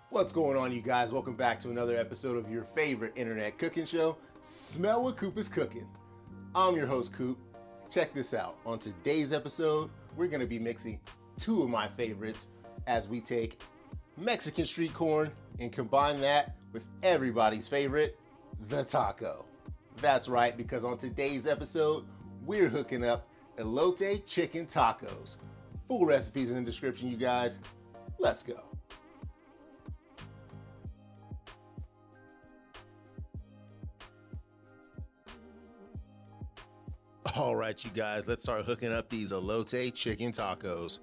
What's going on, you guys? Welcome back to another episode of your favorite internet cooking show, Smell What Coop is Cooking. I'm your host, Coop. Check this out. On today's episode, we're going to be mixing two of my favorites as we take Mexican street corn and combine that with everybody's favorite, the taco. That's right, because on today's episode, we're hooking up Elote Chicken Tacos. Full recipes in the description, you guys. Let's go. All right, you guys, let's start hooking up these Elote Chicken Tacos.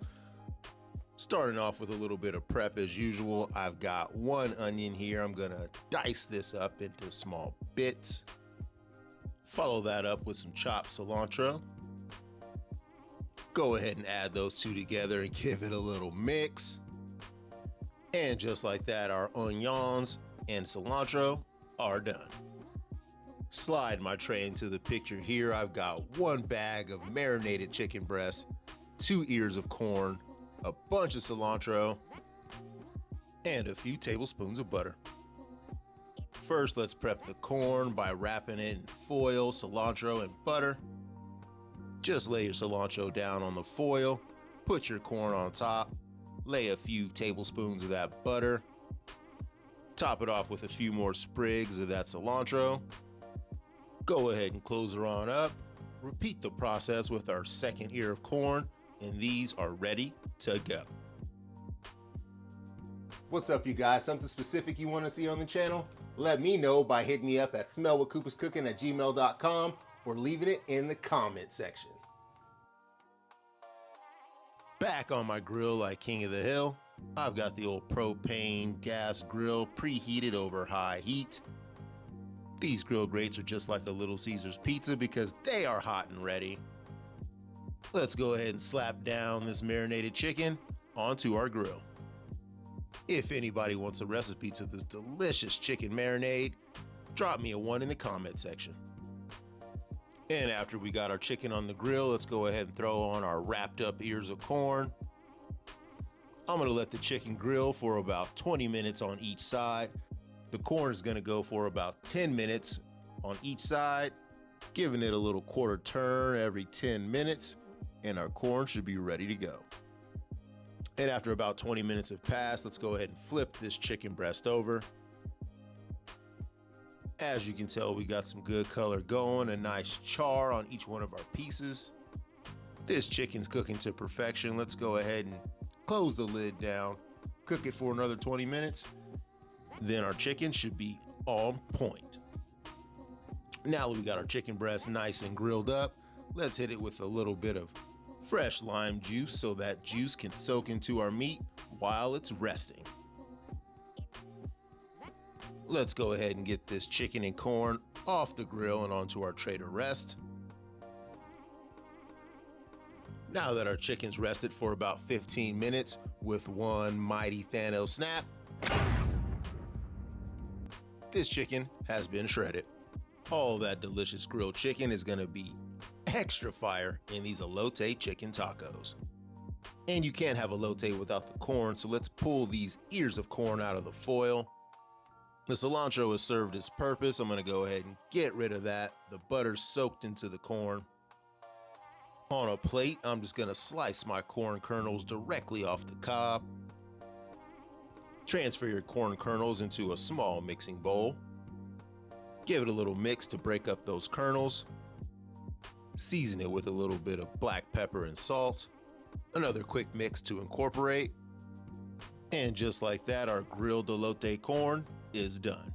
Starting off with a little bit of prep as usual. I've got one onion here. I'm gonna dice this up into small bits. Follow that up with some chopped cilantro. Go ahead and add those two together and give it a little mix. And just like that, our onions and cilantro are done. Slide my tray into the picture here. I've got one bag of marinated chicken breast, 2 ears of corn, a bunch of cilantro, and a few tablespoons of butter. First, let's prep the corn by wrapping it in foil, cilantro, and butter. Just lay your cilantro down on the foil, put your corn on top, lay a few tablespoons of that butter, top it off with a few more sprigs of that cilantro. Go ahead and close her on up. Repeat the process with our second ear of corn, and these are ready to go. What's up, you guys? Something specific you want to see on the channel? Let me know by hitting me up at smellwhatcoopiscooking@gmail.com or leaving it in the comment section. Back on my grill like King of the Hill, I've got the old propane gas grill preheated over high heat. These grill grates are just like a Little Caesars pizza because they are hot and ready. Let's go ahead and slap down this marinated chicken onto our grill. If anybody wants a recipe to this delicious chicken marinade, drop me a 1 in the comment section. And after we got our chicken on the grill, let's go ahead and throw on our wrapped up ears of corn. I'm gonna let the chicken grill for about 20 minutes on each side. The corn is gonna go for about 10 minutes on each side, giving it a little quarter turn every 10 minutes, and our corn should be ready to go. And after about 20 minutes have passed, let's go ahead and flip this chicken breast over. As you can tell, we got some good color going, a nice char on each one of our pieces. This chicken's cooking to perfection. Let's go ahead and close the lid down, cook it for another 20 minutes. Then our chicken should be on point. Now that we got our chicken breast nice and grilled up, let's hit it with a little bit of fresh lime juice so that juice can soak into our meat while it's resting. Let's go ahead and get this chicken and corn off the grill and onto our tray to rest. Now that our chicken's rested for about 15 minutes with one mighty Thanos snap, this chicken has been shredded. All that delicious grilled chicken is gonna be extra fire in these Elote Chicken Tacos. And you can't have elote without the corn, so let's pull these ears of corn out of the foil. The cilantro has served its purpose. I'm gonna go ahead and get rid of that. The butter's soaked into the corn. On a plate, I'm just gonna slice my corn kernels directly off the cob. Transfer your corn kernels into a small mixing bowl. Give it a little mix to break up those kernels. Season it with a little bit of black pepper and salt. Another quick mix to incorporate. And just like that, our grilled elote corn is done.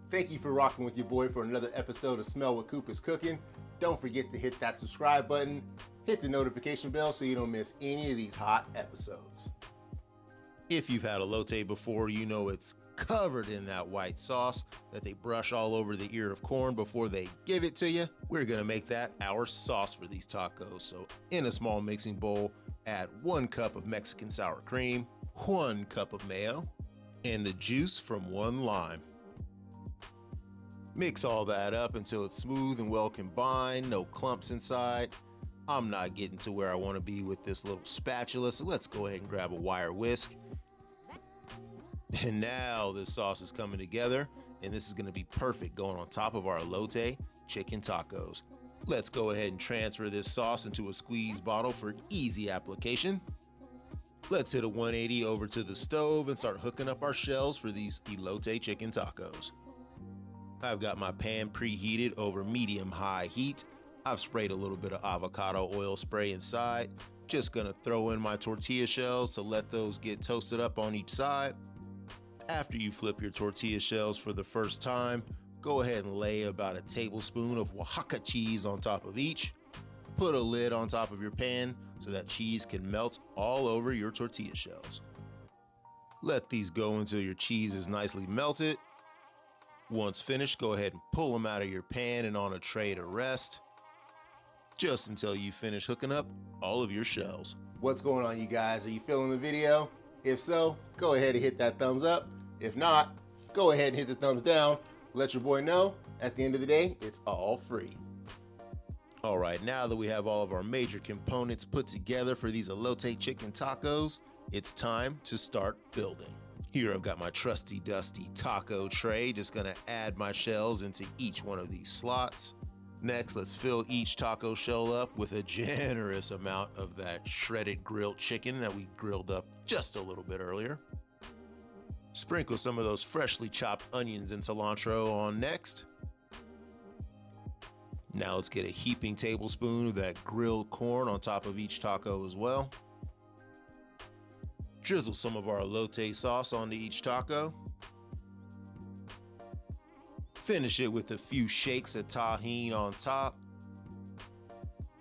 Thank you for rocking with your boy for another episode of Smell What Coop is Cooking. Don't forget to hit that subscribe button, hit the notification bell so you don't miss any of these hot episodes. If you've had elote before, you know it's covered in that white sauce that they brush all over the ear of corn before they give it to you. We're gonna make that our sauce for these tacos. So in a small mixing bowl, add 1 cup of Mexican sour cream, 1 cup of mayo, and the juice from 1 lime. Mix all that up until it's smooth and well combined, no clumps inside. I'm not getting to where I want to be with this little spatula, so let's go ahead and grab a wire whisk. And now this sauce is coming together, and this is going to be perfect going on top of our Elote Chicken Tacos. Let's go ahead and transfer this sauce into a squeeze bottle for easy application. Let's hit a 180 over to the stove and start hooking up our shells for these Elote Chicken Tacos. I've got my pan preheated over medium-high heat. I've sprayed a little bit of avocado oil spray inside. Just gonna throw in my tortilla shells to let those get toasted up on each side. After you flip your tortilla shells for the first time, go ahead and lay about a tablespoon of Oaxaca cheese on top of each. Put a lid on top of your pan so that cheese can melt all over your tortilla shells. Let these go until your cheese is nicely melted. Once finished, go ahead and pull them out of your pan and on a tray to rest, just until you finish hooking up all of your shells. What's going on, you guys? Are you feeling the video? If so, go ahead and hit that thumbs up. If not, go ahead and hit the thumbs down. Let your boy know, at the end of the day, it's all free. All right, now that we have all of our major components put together for these Elote Chicken Tacos, it's time to start building. Here I've got my trusty dusty taco tray, just gonna add my shells into each one of these slots. Next, let's fill each taco shell up with a generous amount of that shredded grilled chicken that we grilled up just a little bit earlier. Sprinkle some of those freshly chopped onions and cilantro on next. Now let's get a heaping tablespoon of that grilled corn on top of each taco as well. Drizzle some of our elote sauce onto each taco. Finish it with a few shakes of tahini on top.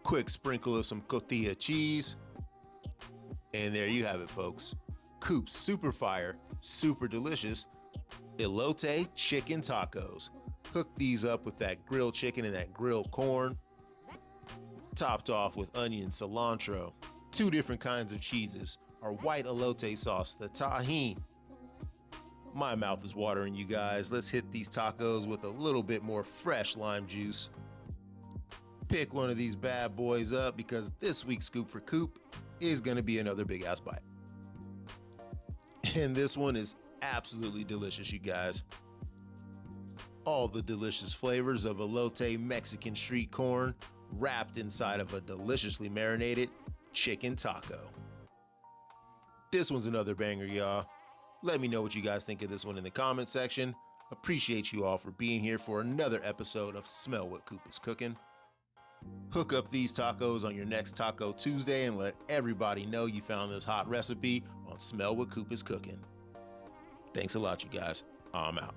Quick sprinkle of some cotija cheese. And there you have it, folks. Coop's super fire, super delicious Elote Chicken Tacos. Hook these up with that grilled chicken and that grilled corn. Topped off with onion, cilantro, 2 different kinds of cheeses, our white elote sauce, the tahini. My mouth is watering, you guys. Let's hit these tacos with a little bit more fresh lime juice. Pick one of these bad boys up because this week's scoop for Coop is gonna be another big ass bite. And this one is absolutely delicious, you guys. All the delicious flavors of elote Mexican street corn wrapped inside of a deliciously marinated chicken taco. This one's another banger, y'all. Let me know what you guys think of this one in the comment section. Appreciate you all for being here for another episode of Smell What Coop is Cooking. Hook up these tacos on your next Taco Tuesday and let everybody know you found this hot recipe on Smell What Coop is Cooking. Thanks a lot, you guys. I'm out.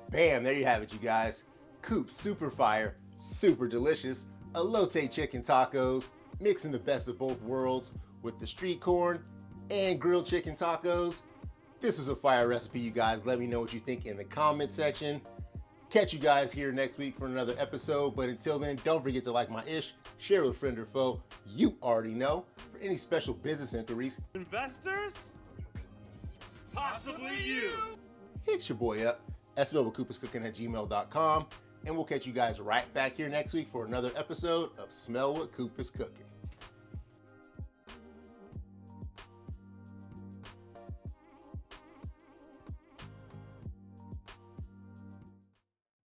Bam, there you have it, you guys. Coop's super fire, super delicious elote chicken tacos, mixing the best of both worlds with the street corn and grilled chicken tacos. This is a fire recipe, you guys. Let me know what you think in the comment section. Catch you guys here next week for another episode, but until then, don't forget to like my ish, share with a friend or foe. You already know. For any special business inquiries, investors, possibly you, hit your boy up at smellwhatcoopiscooking@gmail.com, and we'll catch you guys right back here next week for another episode of Smell What Coop is Cooking.